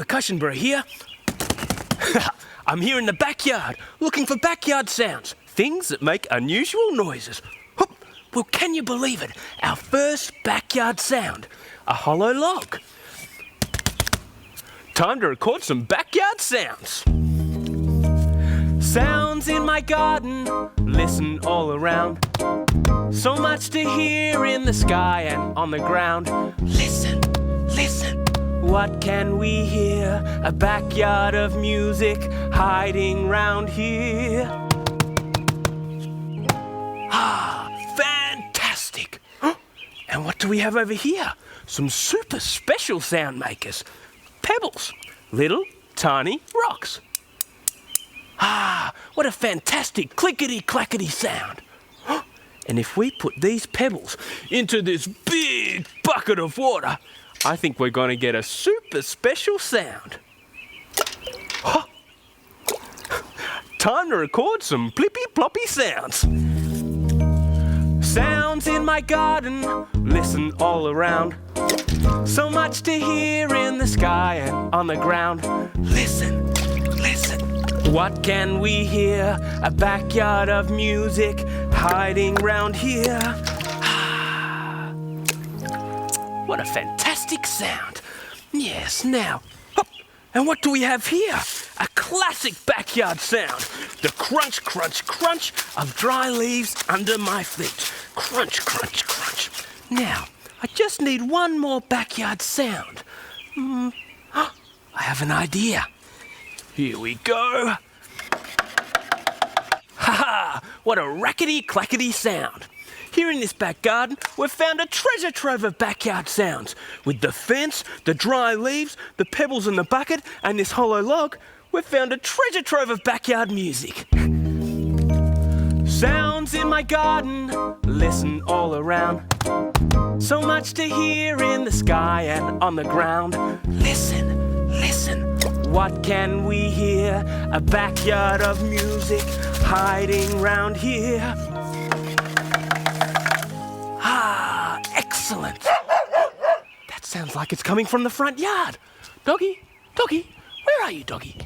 Percussionborough here. I'm here in the backyard, looking for backyard sounds, things that make unusual noises. Well, can you believe it? Our first backyard sound, a hollow log. Time to record some backyard sounds. Sounds in my garden, listen all around. So much to hear in the sky and on the ground. Listen, listen. What can we hear? A backyard of music hiding round here. Ah, fantastic. And what do we have over here? Some super special sound makers. Pebbles, little tiny rocks. Ah, what a fantastic clickety-clackety sound. And if we put these pebbles into this big bucket of water, I think we're going to get a super special sound. Time to record some plippy-ploppy sounds. Sounds in my garden, listen all around. So much to hear in the sky and on the ground. Listen, listen. What can we hear? A backyard of music hiding round here. What a fantastic sound. Yes, now. And what do we have here? A classic backyard sound. The crunch, crunch, crunch of dry leaves under my feet. Crunch, crunch, crunch. Now, I just need one more backyard sound. I have an idea. Here we go. Ha-ha! What a rackety-clackety sound. Here in this back garden, we've found a treasure trove of backyard sounds. With the fence, the dry leaves, the pebbles in the bucket, and this hollow log, we've found a treasure trove of backyard music. Sounds in my garden, listen all around. So much to hear in the sky and on the ground. Listen, listen. What can we hear? A backyard of music hiding round here. Ah, excellent. That sounds like it's coming from the front yard. Doggy, doggy, where are you, doggy?